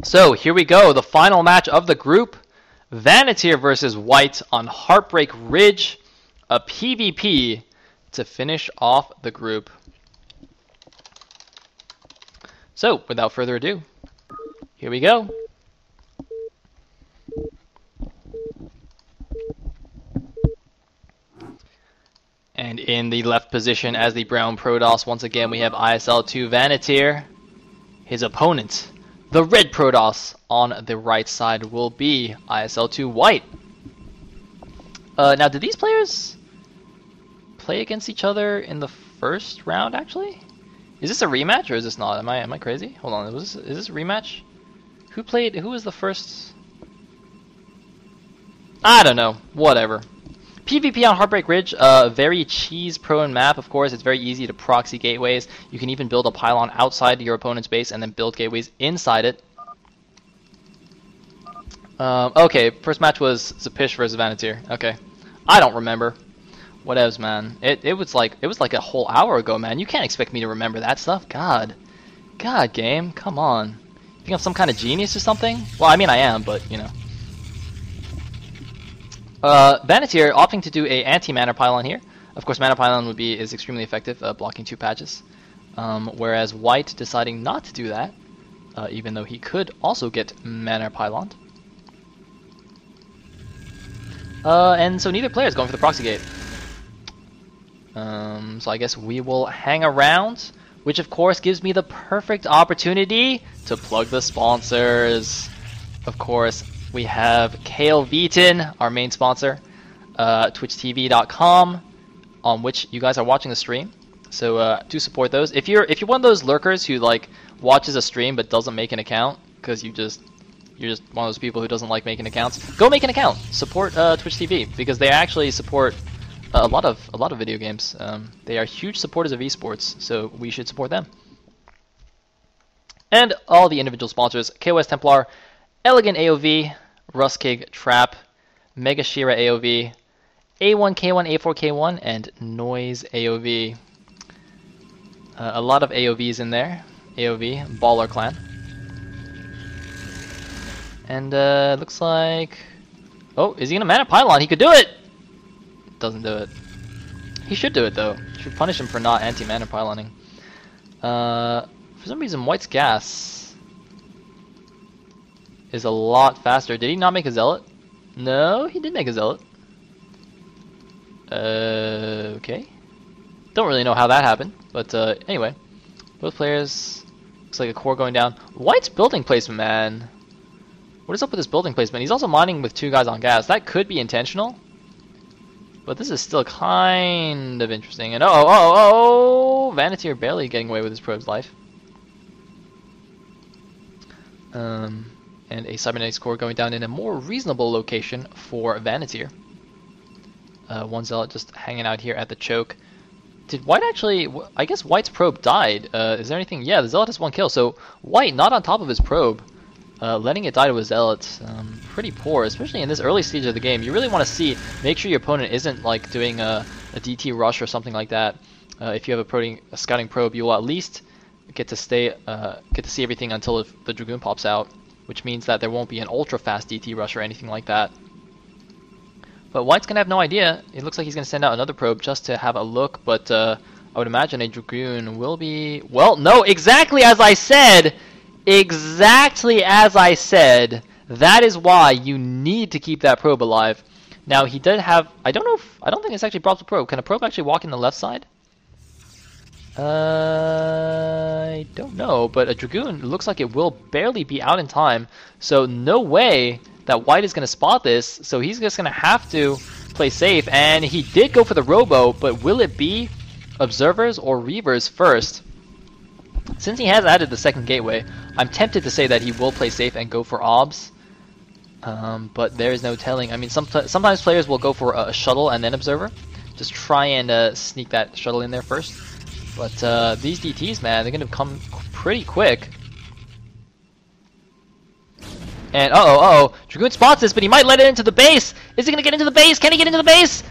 So here we go, the final match of the group. Vanateer versus White on Heartbreak Ridge. A PvP to finish off the group. So, without further ado, here we go. And in the left position as the brown Protoss, once again we have ISL2 Vanateer. His opponent, the red Protoss, on the right side will be ISL2 White. Now, did these players play against each other in the first round, actually? Is this a rematch or is this not? Am I crazy? Hold on, is this a rematch? Who was the first? I don't know, whatever. PvP on Heartbreak Ridge, very cheese-prone map, of course. It's very easy to proxy gateways. You can even build a pylon outside your opponent's base and then build gateways inside it. Okay, first match was Zapish versus Vanateer. Okay, I don't remember. Whatevs, man. It was like a whole hour ago, man. You can't expect me to remember that stuff. God, game, come on. You think I'm some kind of genius or something? Well, I mean I am, but you know. Vanateer opting to do a anti-mana pylon here. Of course, mana pylon is extremely effective, blocking 2 patches. Whereas White deciding not to do that, even though he could also get mana pylon. And so neither player is going for the proxy gate. So I guess we will hang around, which of course gives me the perfect opportunity to plug the sponsors. Of course, we have Kale Veton, our main sponsor, twitchtv.com, on which you guys are watching the stream. So do support those. If you're one of those lurkers who like watches a stream but doesn't make an account because you're just one of those people who doesn't like making accounts, go make an account. Support Twitch TV because they actually support a lot of video games. They are huge supporters of esports, so we should support them. And all the individual sponsors: KOS Templar, Elegant AOV, Ruskig Trap, Mega Shira AOV, A1K1, A4K1, and Noise AOV. A lot of AOVs in there. AOV, Baller Clan. And looks like... Oh, is he gonna mana pylon? He could do it! Doesn't do it. He should do it though. Should punish him for not anti-mana pyloning. For some reason, White's gas is a lot faster. Did he not make a zealot? No, he did make a zealot. Okay. Don't really know how that happened, but anyway. Both players, looks like a core going down. White's building placement, man. What is up with his building placement? He's also mining with 2 guys on gas. That could be intentional, but this is still kind of interesting. And Vanateer barely getting away with his probe's life. And a cybernetics core going down in a more reasonable location for Vanateer. One zealot just hanging out here at the choke. Did White actually... I guess White's probe died. Is there anything... Yeah, the zealot has 1 kill. So White not on top of his probe. Letting it die to a zealot. Pretty poor, especially in this early stage of the game. You really want to make sure your opponent isn't like doing a DT rush or something like that. If you have a scouting probe, you will at least get to see everything until the Dragoon pops out, which means that there won't be an ultra fast DT rush or anything like that. But White's gonna have no idea. It looks like he's gonna send out another probe just to have a look, but I would imagine a Dragoon will be... Well, no, exactly as I said! Exactly as I said! That is why you need to keep that probe alive. Now, he did have... I don't think it's actually props a probe. Can a probe actually walk in the left side? I don't know, but a Dragoon looks like it will barely be out in time, so no way that White is going to spot this, so he's just going to have to play safe, and he did go for the Robo, but will it be Observers or Reavers first? Since he has added the second gateway, I'm tempted to say that he will play safe and go for Obs, but there is no telling. I mean, sometimes players will go for a shuttle and then Observer, just try and sneak that shuttle in there first. But these DTs, man, they're going to come pretty quick. And Dragoon spots this, but he might let it into the base. Is he going to get into the base? Can he get into the base?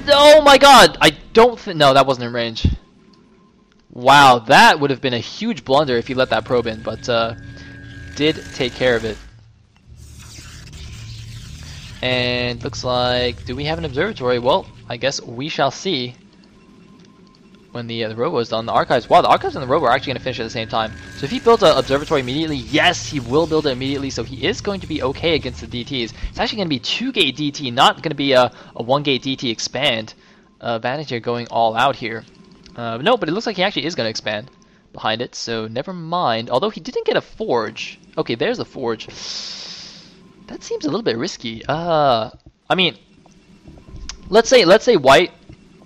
Oh my god, I don't think... No, that wasn't in range. Wow, that would have been a huge blunder if he let that probe in, but did take care of it. And looks like, do we have an observatory? Well, I guess we shall see when the robo is done. The archives, wow, the archives and the robo are actually going to finish at the same time. So if he builds an observatory immediately, yes, he will build it immediately, so he is going to be okay against the DTs. It's actually going to be 2-gate DT, not going to be a 1-gate DT expand. Vanity going all out here. No, but it looks like he actually is going to expand behind it, so never mind. Although he didn't get a forge. Okay, there's the forge. That seems a little bit risky. I mean, let's say white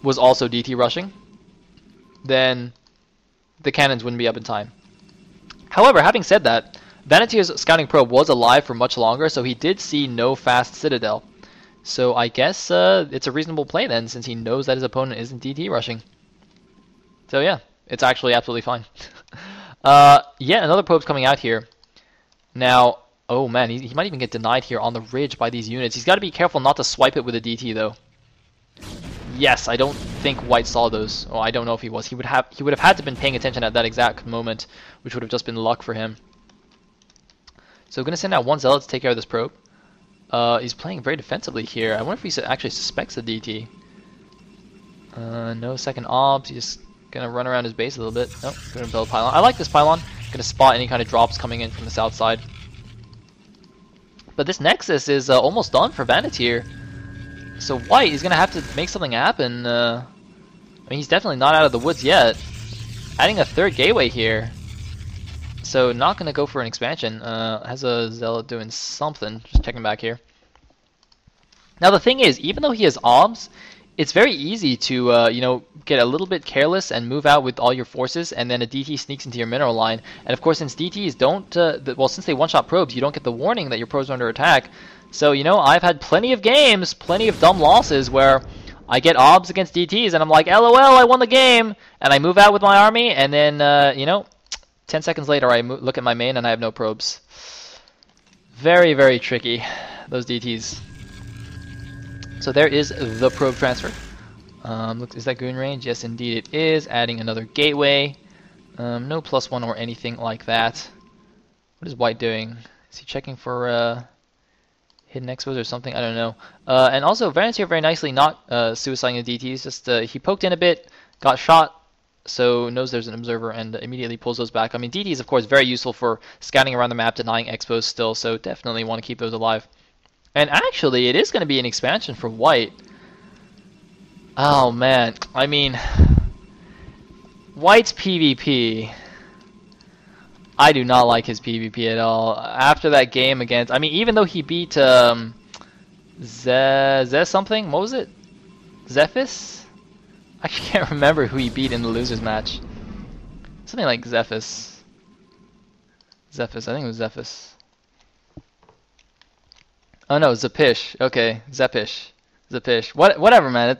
was also DT rushing, then the cannons wouldn't be up in time. However, having said that, Vanetier's scouting probe was alive for much longer, so he did see no fast citadel. So I guess it's a reasonable play then, since he knows that his opponent isn't DT rushing. So yeah, it's actually absolutely fine. Yeah, another probe's coming out here. Now, oh man, he might even get denied here on the ridge by these units. He's got to be careful not to swipe it with a DT though. Yes, I don't think white saw those. Oh, I don't know if he was. He would have had to been paying attention at that exact moment, which would have just been luck for him. So we're gonna send out one zealot to take care of this probe. He's playing very defensively here. I wonder if he actually suspects the DT. No second obs. He's just gonna run around his base a little bit. Oh, gonna build a pylon. I like this pylon. Gonna spot any kind of drops coming in from the south side. But this Nexus is almost done for Vanetier. So white is gonna have to make something happen. I mean, he's definitely not out of the woods yet. Adding a third gateway here. So not gonna go for an expansion. Has a zealot doing something. Just checking back here. Now the thing is, even though he has obs, it's very easy to you know, get a little bit careless and move out with all your forces, and then a DT sneaks into your mineral line. And of course, since DTs don't, well, since they one-shot probes, you don't get the warning that your probes are under attack. So you know, I've had plenty of games, plenty of dumb losses where I get obs against DTs, and I'm like, LOL, I won the game, and I move out with my army, and then you know, 10 seconds later, I look at my main and I have no probes. Very, very tricky, those DTs. So there is the probe transfer. Look, is that goon range? Yes, indeed it is. Adding another gateway. No +1 or anything like that. What is white doing? Is he checking for hidden expos or something? I don't know. And also, Vanetier very nicely not suiciding the DTs. Just he poked in a bit, got shot, so knows there's an observer and immediately pulls those back. I mean, DT is of course very useful for scouting around the map, denying expos still, so definitely want to keep those alive. And actually, it is going to be an expansion for white. Oh man, I mean, white's PvP. I do not like his PvP at all. After that game against, I mean, even though he beat Ze something, what was it? Zephys? I can't remember who he beat in the losers match. Something like Zephys. Zephys, I think it was Zephys. Oh no, Zepish. Okay, Zepish. Zepish. Whatever, man.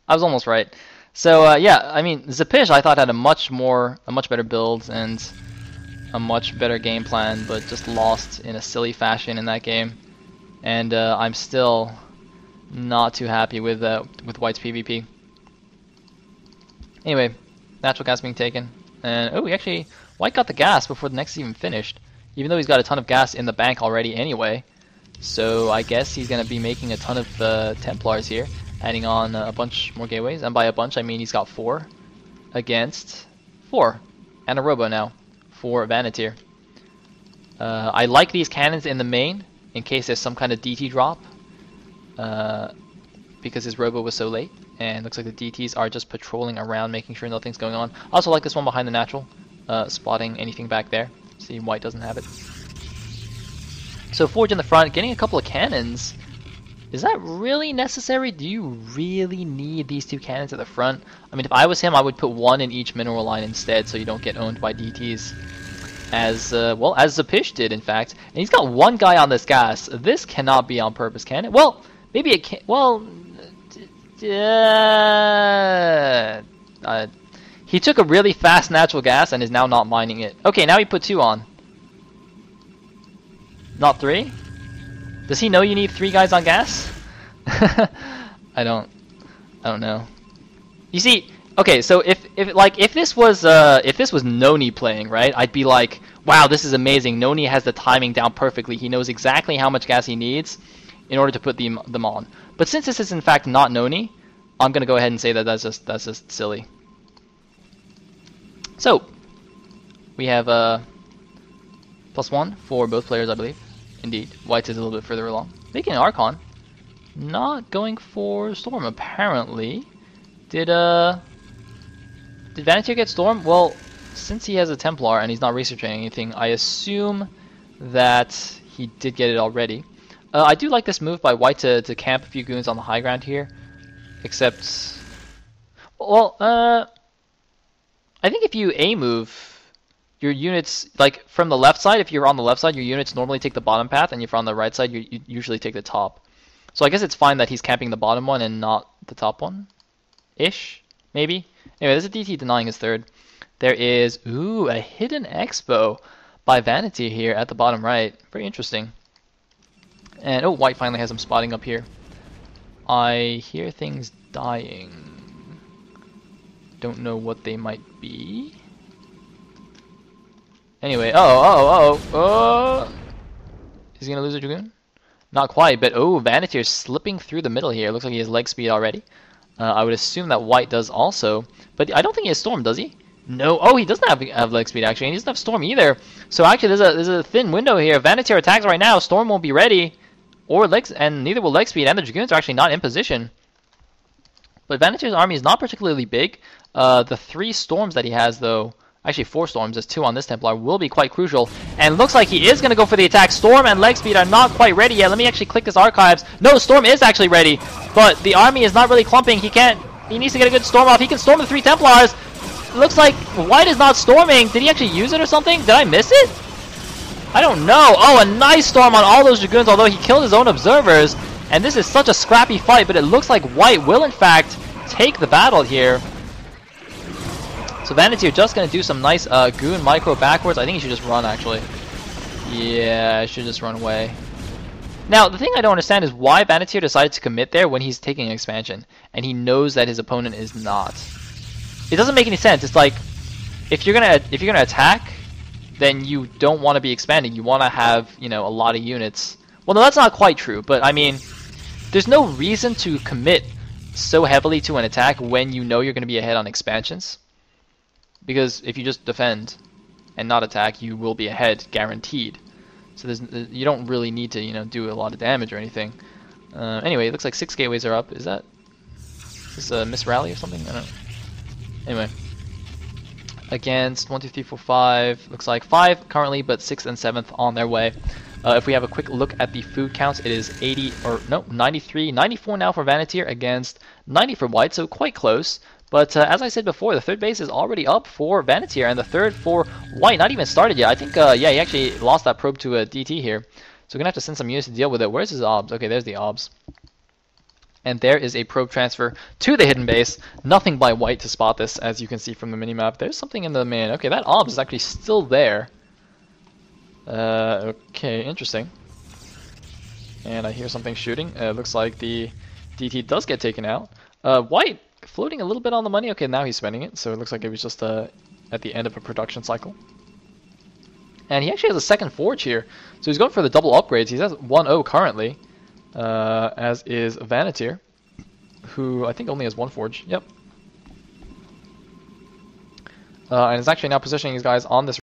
I was almost right. So yeah, I mean, Zepish I thought had a much better build and a much better game plan, but just lost in a silly fashion in that game. And I'm still not too happy with White's PvP. Anyway, natural gas being taken, and oh, White got the gas before the next even finished, even though he's got a ton of gas in the bank already anyway. So I guess he's going to be making a ton of Templars here, adding on a bunch more gateways. And by a bunch, I mean he's got 4 against 4. And a robo now for Vanetier. I like these cannons in the main, in case there's some kind of DT drop. Because his robo was so late. And looks like the DTs are just patrolling around, making sure nothing's going on. I also like this one behind the natural, spotting anything back there. See, white doesn't have it. So forge in the front, getting a couple of cannons. Is that really necessary? Do you really need these 2 cannons at the front? I mean, if I was him, I would put 1 in each mineral line instead, so you don't get owned by DTs. As well as Zepish did, in fact. And he's got 1 guy on this gas. This cannot be on purpose, can it? Well, maybe it can. Well, he took a really fast natural gas and is now not mining it. Okay, now he put 2 on. Not 3? Does he know you need 3 guys on gas? I don't know. You see, okay, so if this was Noni playing, right? I'd be like, Wow, this is amazing. Noni has the timing down perfectly. He knows exactly how much gas he needs in order to put them on. But since this is in fact not Noni, I'm gonna go ahead and say that that's just silly. So we have +1 for both players, I believe. Indeed, White is a little bit further along. Making an Archon, not going for Storm apparently. Did Vanetier get Storm? Well, since he has a Templar and he's not researching anything, I assume that he did get it already. I do like this move by White to camp a few goons on the high ground here. Except, well, I think if you A-move, your units, like from the left side, if you're on the left side, your units normally take the bottom path, and if you're on the right side, you usually take the top. So I guess it's fine that he's camping the bottom one and not the top one. Ish, maybe. Anyway, there's a DT denying his third. There is, ooh, a hidden Expo by Vanity here at the bottom right. Very interesting. And, oh, White finally has some spotting up here. I hear things dying. Don't know what they might be. Anyway, is he gonna lose a Dragoon? Not quite, but oh, Vanity is slipping through the middle here. Looks like he has leg speed already. I would assume that White does also, but I don't think he has Storm, does he? No. Oh, he doesn't have leg speed actually, and he doesn't have Storm either. So actually, there's a thin window here. If Vanity attacks right now, Storm won't be ready, or legs, and neither will leg speed, and the Dragoons are actually not in position. But Vanitier's army is not particularly big. The 3 Storms that he has, though. Actually, 4 Storms, there's 2 on this Templar, will be quite crucial. And looks like he is going to go for the attack. Storm and leg speed are not quite ready yet. Let me actually click this archives. No, Storm is actually ready, but the army is not really clumping. He needs to get a good Storm off. He can storm the 3 Templars. Looks like White is not storming. Did he actually use it or something? Did I miss it? I don't know. Oh, a nice Storm on all those Dragoons, although he killed his own observers. And this is such a scrappy fight, but it looks like White will, in fact, take the battle here. So Vanity are just going to do some nice goon micro backwards. I think he should just run, actually. Yeah, I should just run away. Now, the thing I don't understand is why Vanity decided to commit there when he's taking an expansion, and he knows that his opponent is not. It doesn't make any sense. It's like, if you're gonna attack, then you don't want to be expanding. You want to have, you know, a lot of units. Well, no, that's not quite true, but I mean, there's no reason to commit so heavily to an attack when you know you're going to be ahead on expansions. Because if you just defend and not attack, you will be ahead, guaranteed. So you don't really need to, you know, do a lot of damage or anything. Anyway, it looks like 6 gateways are up. Is this a miss rally or something? I don't know. Anyway, against 1, 2, 3, 4, 5. Looks like 5 currently, but 6th and 7th on their way. If we have a quick look at the food counts, it is 93, 94 now for Vanity against 90 for White, so quite close. But as I said before, the 3rd base is already up for Vanity, and the 3rd for White not even started yet. I think, yeah, he actually lost that probe to a DT here. So we're going to have to send some units to deal with it. Where's his OBS? Okay, there's the OBS. And there is a probe transfer to the hidden base. Nothing by White to spot this, as you can see from the minimap. There's something in the main. Okay, that OBS is actually still there. Okay, interesting. And I hear something shooting. Looks like the DT does get taken out. White floating a little bit on the money. Okay, now he's spending it, so it looks like it was just at the end of a production cycle. And he actually has a 2nd forge here, so he's going for the double upgrades. He's at 1-0 currently, as is Vanity, who I think only has 1 forge. Yep. And is actually now positioning these guys on this